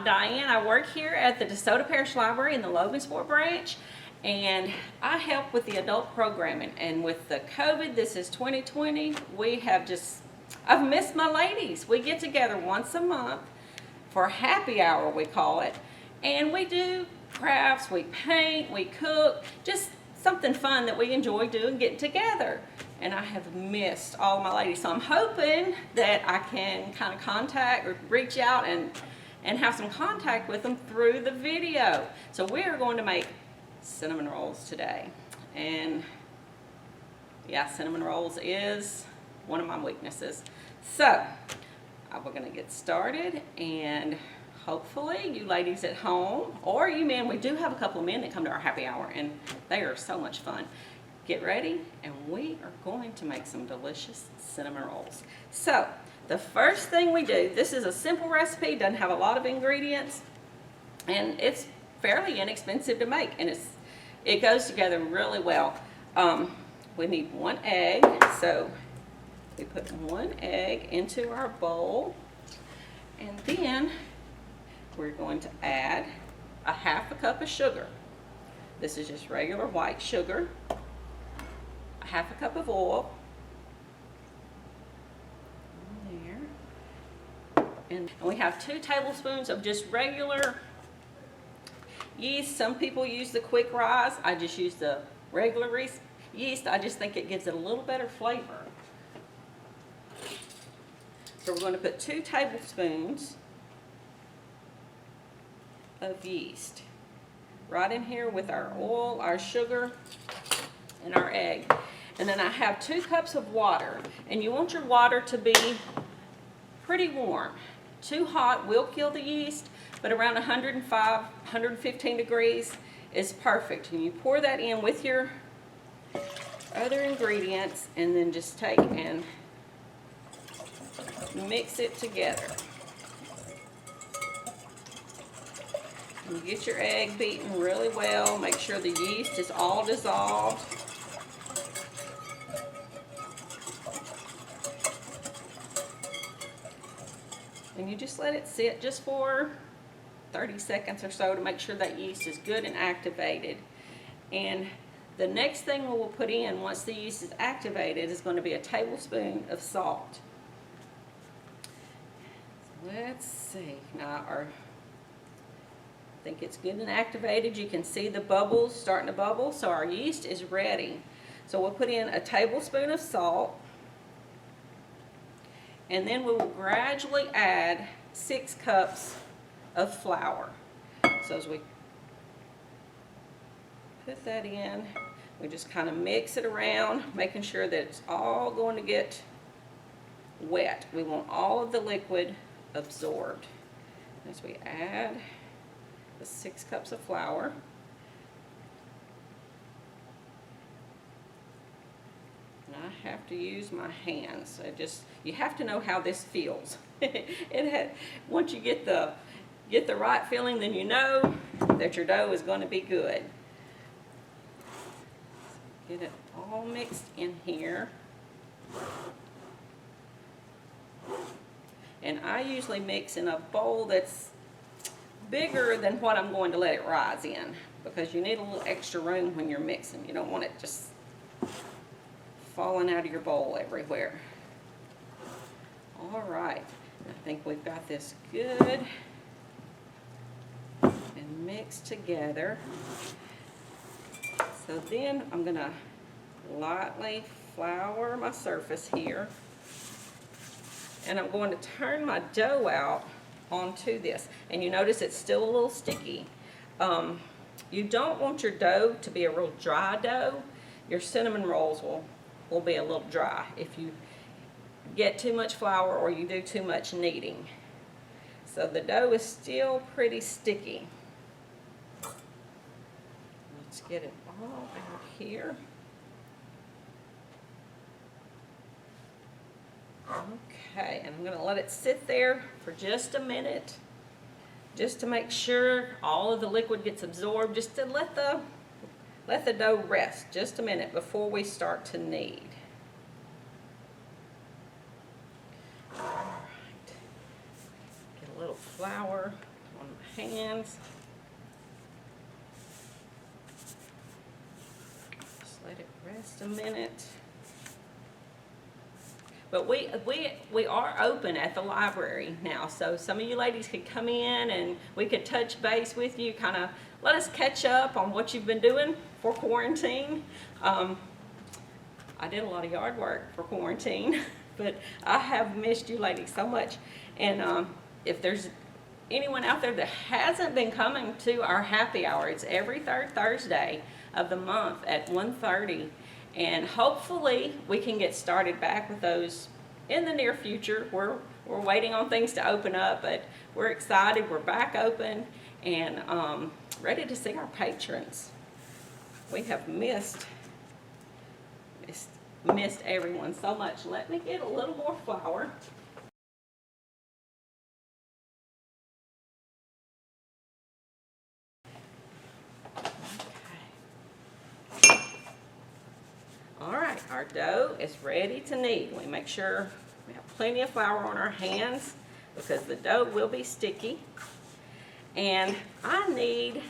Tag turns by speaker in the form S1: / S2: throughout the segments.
S1: Diane. I work here at the DeSoto Parish Library in the Logansport branch, and I help with the adult programming. And with the COVID, this is 2020, I've missed my ladies. We get together once a month for happy hour, we call it, and we do crafts, we paint, we cook, just something fun that we enjoy doing, getting together. And I have missed all my ladies, so I'm hoping that I can kind of contact or reach out and have some contact with them through the video. So we are going to make cinnamon rolls today. And yeah, cinnamon rolls is one of my weaknesses. So we're gonna get started, and hopefully you ladies at home, or you men, we do have a couple of men that come to our happy hour, and they are so much fun. Get ready, and we are going to make some delicious cinnamon rolls. So the first thing we do, this is a simple recipe, doesn't have a lot of ingredients, and it's fairly inexpensive to make, and it goes together really well. We need 1 egg, so we put 1 egg into our bowl, and then we're going to add a 1/2 cup of sugar. This is just regular white sugar. 1/2 cup of oil. There. And we have 2 tablespoons of just regular yeast. Some people use the quick rise. I just use the regular yeast. I just think it gives it a little better flavor. So we're going to put 2 tablespoons of yeast right in here with our oil, our sugar, and our egg. And then I have 2 cups of water, and you want your water to be pretty warm. Too hot will kill the yeast, but around 105, 115 degrees is perfect. And you pour that in with your other ingredients, and then just take and mix it together. You get your egg beaten really well. Make sure the yeast is all dissolved. And you just let it sit just for 30 seconds or so to make sure that yeast is good and activated. And the next thing we will put in once the yeast is activated is going to be a tablespoon of salt. Let's see. Now, I think it's good and activated. You can see the bubbles starting to bubble, so our yeast is ready. So we'll put in a tablespoon of salt, and then we will gradually add 6 cups of flour. So as we put that in, we just kind of mix it around, making sure that it's all going to get wet. We want all of the liquid absorbed. As we add the 6 cups of flour, and I have to use my hands. You have to know how this feels. Once you get the right feeling, then you know that your dough is going to be good. Get it all mixed in here. And I usually mix in a bowl that's bigger than what I'm going to let it rise in, because you need a little extra room when you're mixing. You don't want it just falling out of your bowl everywhere. All right, I think we've got this good and mixed together. So then I'm going to lightly flour my surface here, and I'm going to turn my dough out onto this. And you notice it's still a little sticky. You don't want your dough to be a real dry dough. Your cinnamon rolls will be a little dry if you get too much flour or you do too much kneading. So the dough is still pretty sticky. Let's get it all out here. Okay, and I'm going to let it sit there for just a minute, just to make sure all of the liquid gets absorbed, just to let the dough rest just a minute before we start to knead. All right, get a little flour on hands. Just let it rest a minute. But we are open at the library now, so some of you ladies could come in and we could touch base with you, kind of let us catch up on what you've been doing for quarantine. I did a lot of yard work for quarantine, but I have missed you ladies so much. And if there's anyone out there that hasn't been coming to our happy hour, it's every third Thursday of the month at 1:30. And hopefully we can get started back with those in the near future. We're waiting on things to open up, but we're excited. We're back open and ready to see our patrons. We have missed everyone so much. Let me get a little more flour. All right, our dough is ready to knead. We make sure we have plenty of flour on our hands because the dough will be sticky. And I knead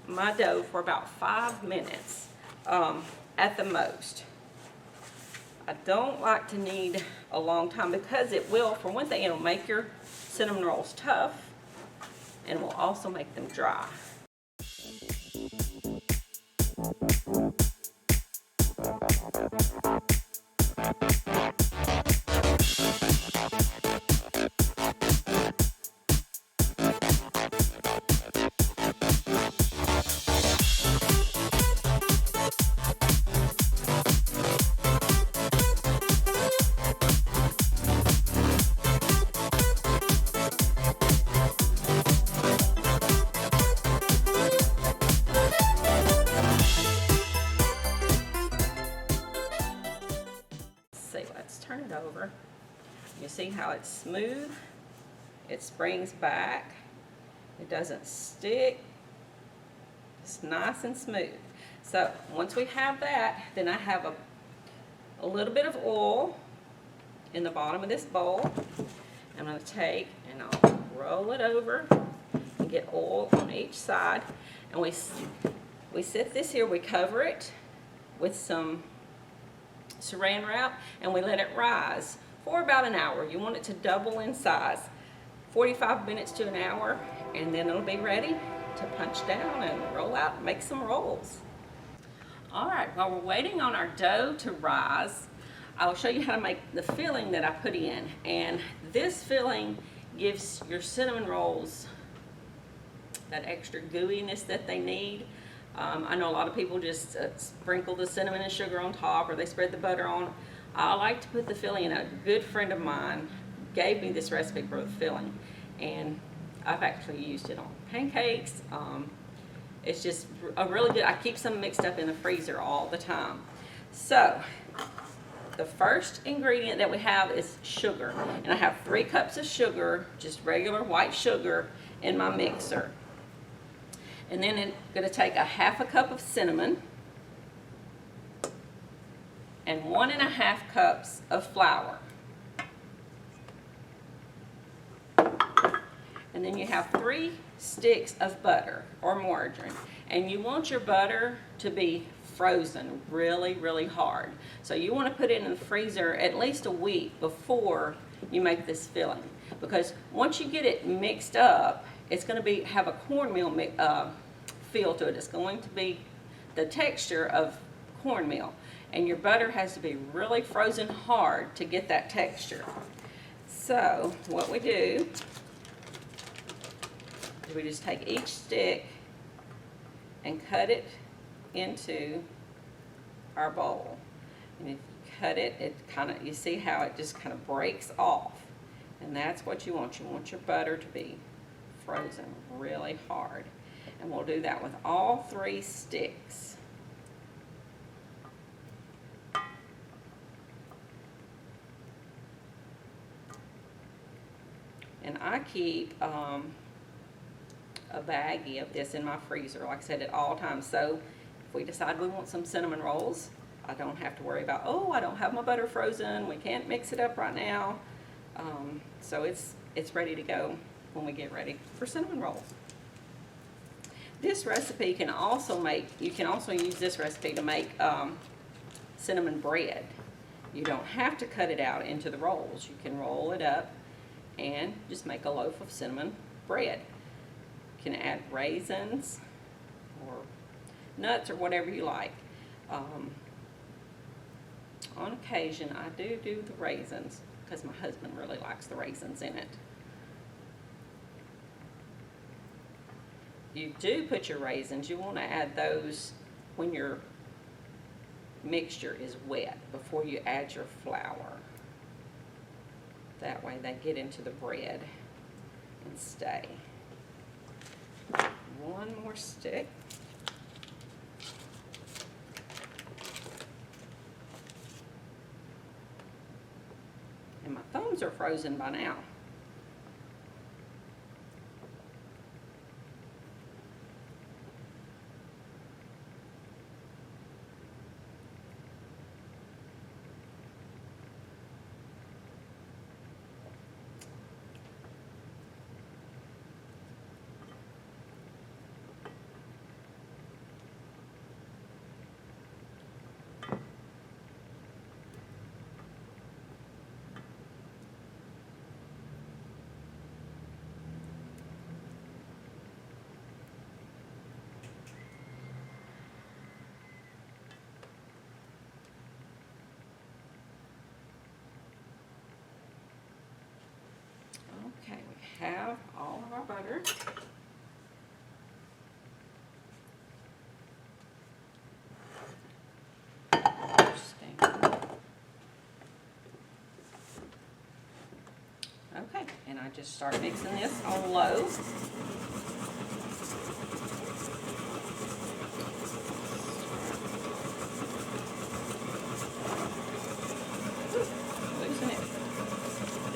S1: my dough for about 5 minutes at the most. I don't like to knead a long time because it will, for one thing, it'll make your cinnamon rolls tough and will also make them dry. Turn it over. You see how it's smooth? It springs back. It doesn't stick. It's nice and smooth. So once we have that, then I have a little bit of oil in the bottom of this bowl. I'm going to take and I'll roll it over and get oil on each side. And we set this here, we cover it with some saran wrap and we let it rise for about an hour. You want it to double in size, 45 minutes to an hour, and then it'll be ready to punch down and roll out and make some rolls. All right, while we're waiting on our dough to rise, I'll show you how to make the filling that I put in. And this filling gives your cinnamon rolls that extra gooiness that they need. I know a lot of people just sprinkle the cinnamon and sugar on top, or they spread the butter on. I like to put the filling in. A good friend of mine gave me this recipe for the filling, and I've actually used it on pancakes. It's just a really good, I keep some mixed up in the freezer all the time. So, the first ingredient that we have is sugar. And I have 3 cups of sugar, just regular white sugar, in my mixer. And then I'm going to take a 1/2 cup of cinnamon and 1½ cups of flour. And then you have 3 sticks of butter or margarine. And you want your butter to be frozen really, really hard. So you want to put it in the freezer at least a week before you make this filling. Because once you get it mixed up, it's going to have a cornmeal feel to it. It's going to be the texture of cornmeal. And your butter has to be really frozen hard to get that texture. So what we do is we just take each stick and cut it into our bowl. And if you cut it, you see how it just kind of breaks off. And that's what you want. You want your butter to be frozen really hard. And we'll do that with all 3 sticks. And I keep a baggie of this in my freezer, like I said, at all times. So if we decide we want some cinnamon rolls, I don't have to worry about, oh, I don't have my butter frozen, we can't mix it up right now. So it's ready to go when we get ready for cinnamon rolls. This recipe can also you can also use this recipe to make cinnamon bread. You don't have to cut it out into the rolls. You can roll it up and just make a loaf of cinnamon bread. You can add raisins or nuts or whatever you like. On occasion, I do the raisins because my husband really likes the raisins in it. You do put your raisins, you want to add those when your mixture is wet, before you add your flour. That way they get into the bread and stay. One more stick. And my thumbs are frozen by now. Okay, we have all of our butter. Okay, and I just start mixing this on low.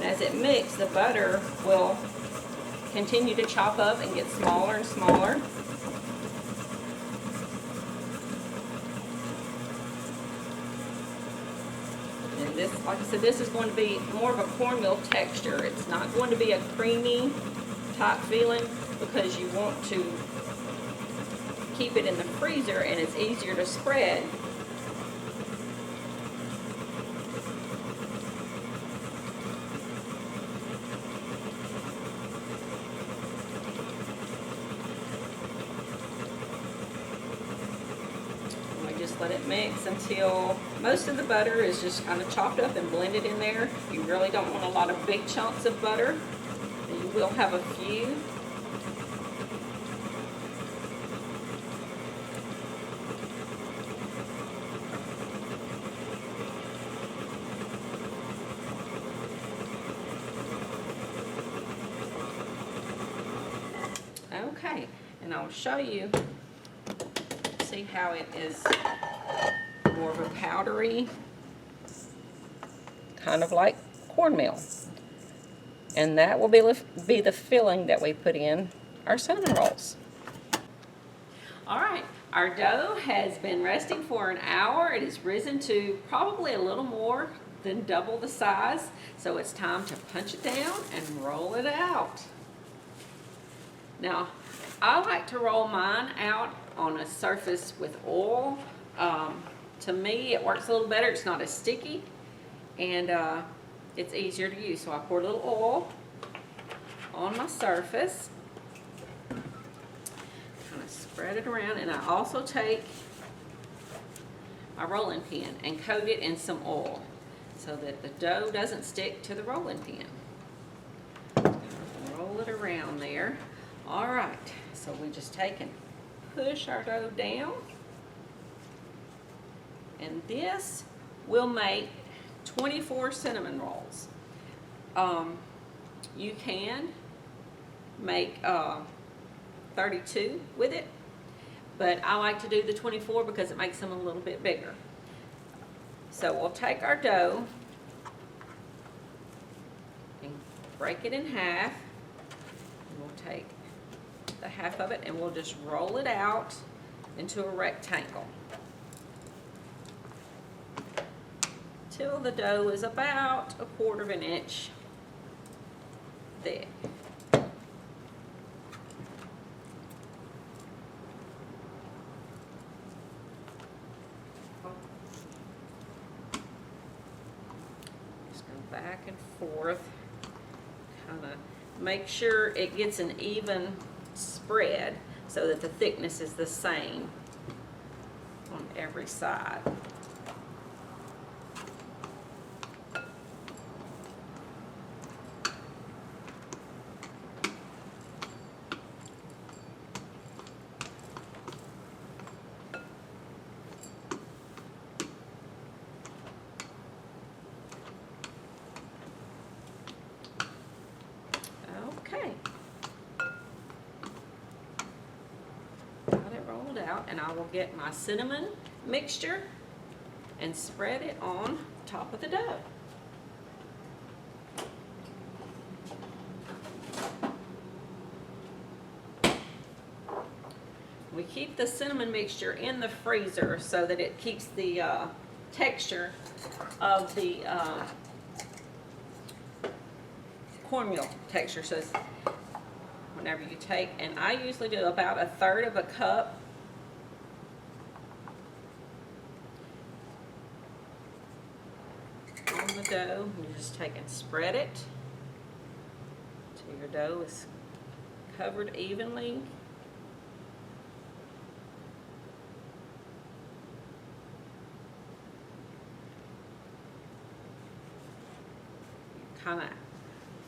S1: As it mixes, the butter will continue to chop up and get smaller and smaller. And this, like I said, this is going to be more of a cornmeal texture. It's not going to be a creamy type feeling because you want to keep it in the freezer and it's easier to spread. Let it mix until most of the butter is just kind of chopped up and blended in there. You really don't want a lot of big chunks of butter. You will have a few. Okay, and I'll show you, see how it is more of a powdery, kind of like cornmeal. And that will be the filling that we put in our cinnamon rolls. All right, our dough has been resting for an hour. It has risen to probably a little more than double the size. So it's time to punch it down and roll it out. Now, I like to roll mine out on a surface with oil. To me, it works a little better. It's not as sticky, and it's easier to use. So I pour a little oil on my surface, kind of spread it around, and I also take my rolling pin and coat it in some oil so that the dough doesn't stick to the rolling pin. Roll it around there. All right, so we just take and push our dough down. And this will make 24 cinnamon rolls. You can make 32 with it, but I like to do the 24 because it makes them a little bit bigger. So we'll take our dough and break it in half. And we'll take the half of it and we'll just roll it out into a rectangle till the dough is about 1/4 of an inch thick. back and forth. Kind of make sure it gets an even spread so that the thickness is the same on every side. Okay. Got it rolled out, and I will get my cinnamon mixture and spread it on top of the dough. We keep the cinnamon mixture in the freezer so that it keeps the texture of the cornmeal texture. So whenever you take, and I usually do about 1/3 of a cup on the dough. You just take and spread it till your dough is covered evenly. Kind of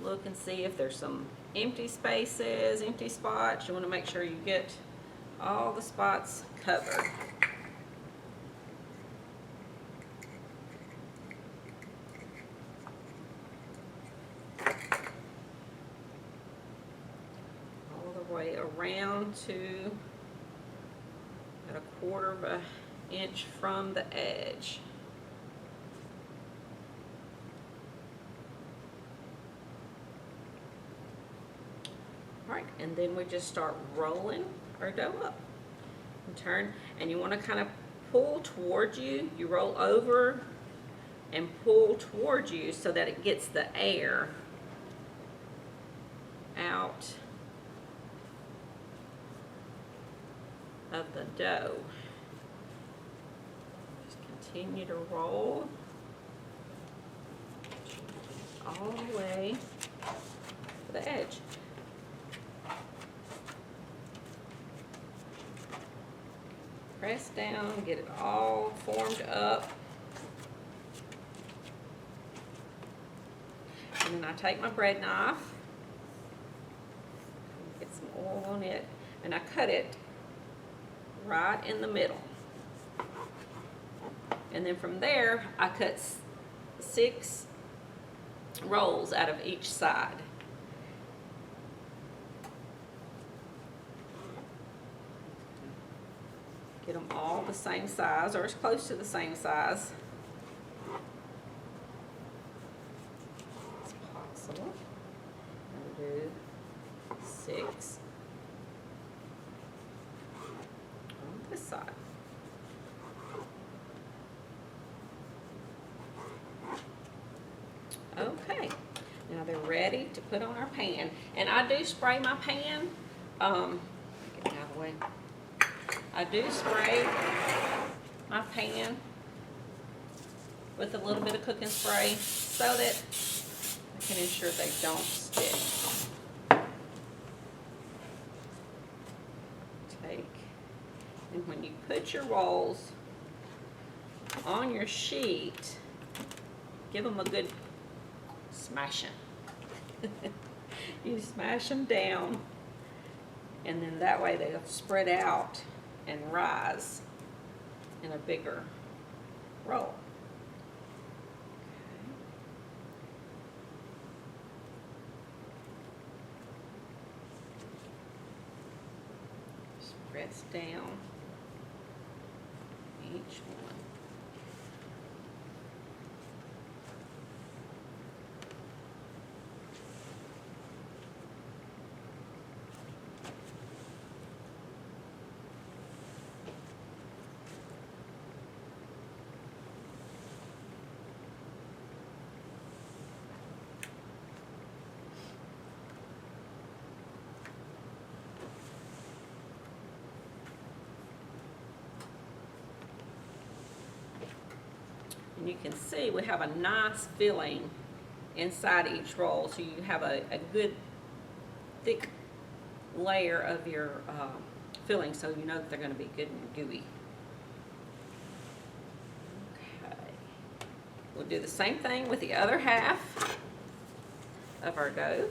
S1: look and see if there's some empty spaces, empty spots. You want to make sure you get all the spots covered. All the way around to at 1/4 of an inch from the edge. Right, and then we just start rolling our dough up and turn, and you want to kind of pull towards you. You roll over and pull towards you so that it gets the air out of the dough. Just continue to roll all the way to the edge. Press down, get it all formed up. And then I take my bread knife, get some oil on it, and I cut it right in the middle. And then from there, I cut 6 rolls out of each side. Get them all the same size, or as close to the same size as possible. I'll do 6 on this side. Okay, now they're ready to put on our pan. And I do spray my pan, get it out of the way. I do spray my pan with a little bit of cooking spray so that I can ensure they don't stick. Take, and when you put your rolls on your sheet, give them a good smashing. You smash them down, and then that way they'll spread out and rise in a bigger roll. Okay. Just press down each one. And you can see we have a nice filling inside each roll, so you have a good thick layer of your filling, so you know that they're going to be good and gooey. Okay. We'll do the same thing with the other half of our dough.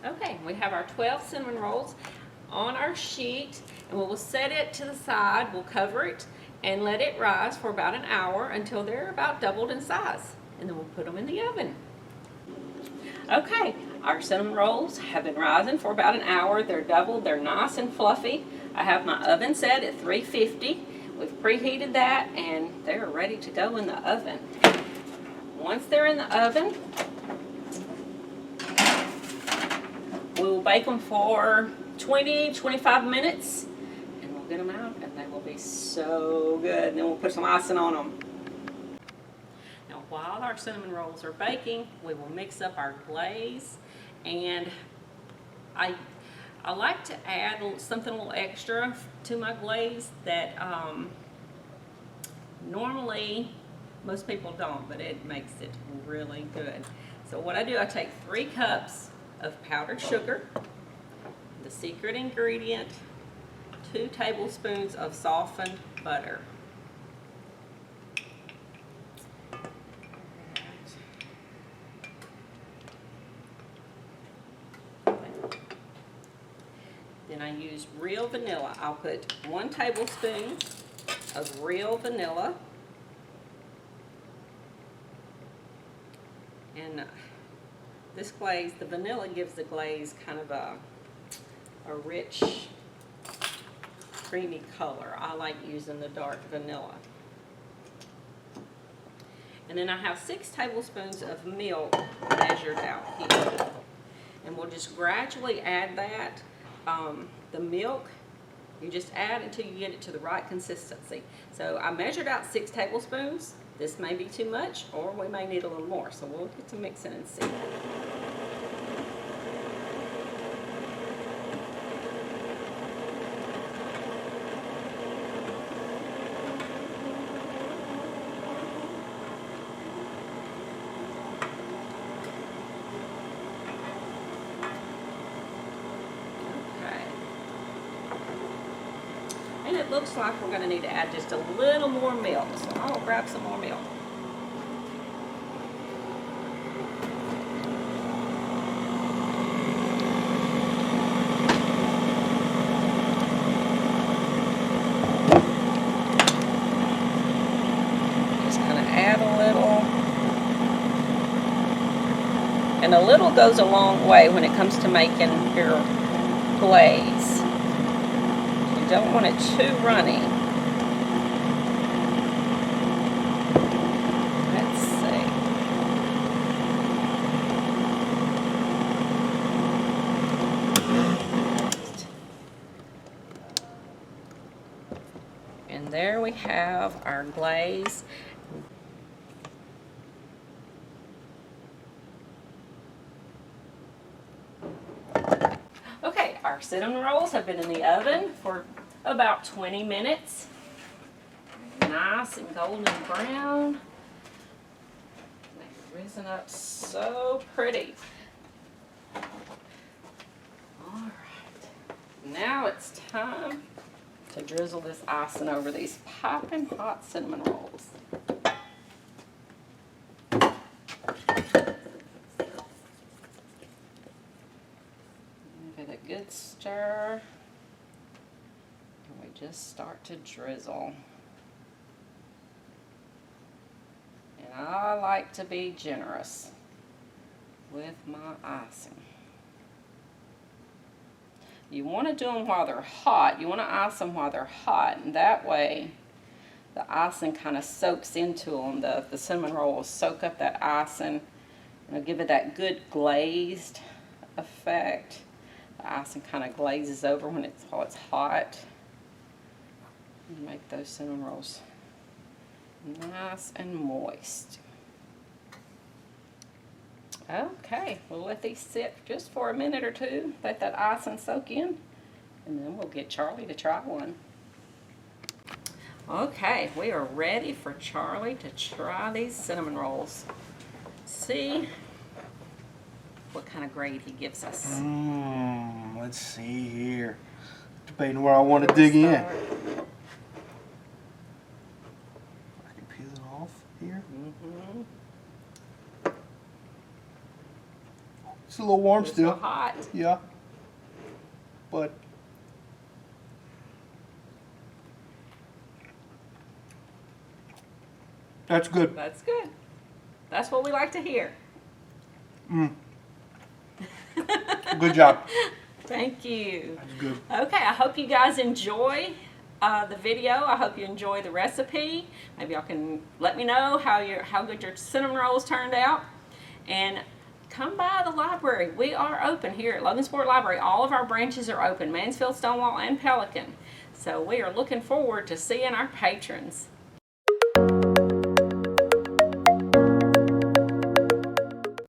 S1: Okay, we have our 12 cinnamon rolls on our sheet, and we will set it to the side. We'll cover it and let it rise for about an hour until they're about doubled in size, and then we'll put them in the oven. Okay, our cinnamon rolls have been rising for about an hour. They're doubled, they're nice and fluffy. I have my oven set at 350. We've preheated that, and they're ready to go in the oven. Once they're in the oven, we will bake them for 20-25 minutes, and we'll get them out, and they will be so good. And then we'll put some icing on them. Now, while our cinnamon rolls are baking, we will mix up our glaze, and I like to add something a little extra to my glaze that normally most people don't, but it makes it really good. So what I do, I take 3 cups of powdered sugar, the secret ingredient, 2 tablespoons of softened butter. Then I use real vanilla. I'll put 1 tablespoon of real vanilla. And this glaze, the vanilla gives the glaze kind of a rich, creamy color. I like using the dark vanilla. And then I have 6 tablespoons of milk measured out here. And we'll just gradually add that. The milk, you just add until you get it to the right consistency. So I measured out 6 tablespoons. This may be too much, or we may need a little more. So we'll get to mixing and see. And it looks like we're going to need to add just a little more milk. So I'll grab some more milk. Just kind of add a little. And a little goes a long way when it comes to making your glaze. You don't want it too runny. Let's see. And there we have our glaze. Okay, our cinnamon rolls have been in the oven for about 20 minutes. Nice and golden brown. They've risen up so pretty. Alright, now it's time to drizzle this icing over these piping hot cinnamon rolls. Give it a good stir, and we just start to drizzle. And I like to be generous with my icing. You want to do them while they're hot. You want to ice them while they're hot, and that way the icing kind of soaks into them. The cinnamon roll will soak up that icing, and it'll give it that good glazed effect. The icing kind of glazes over while it's hot. And make those cinnamon rolls nice and moist. Okay, we'll let these sit just for a minute or two, let that icing soak in, and then we'll get Charlie to try one. Okay, we are ready for Charlie to try these cinnamon rolls. See what kind of grade he gives us.
S2: Let's see here. Debating where I want to dig in. I can peel it off here. It's a little warm still.
S1: It's hot.
S2: Yeah. But that's good.
S1: That's good. That's what we like to hear.
S2: Good job.
S1: Thank you.
S2: That's good.
S1: Okay, I hope you guys enjoy the video. I hope you enjoy the recipe. Maybe y'all can let me know how good your cinnamon rolls turned out. And come by the library. We are open here at Logansport Library. All of our branches are open, Mansfield, Stonewall, and Pelican. So we are looking forward to seeing our patrons.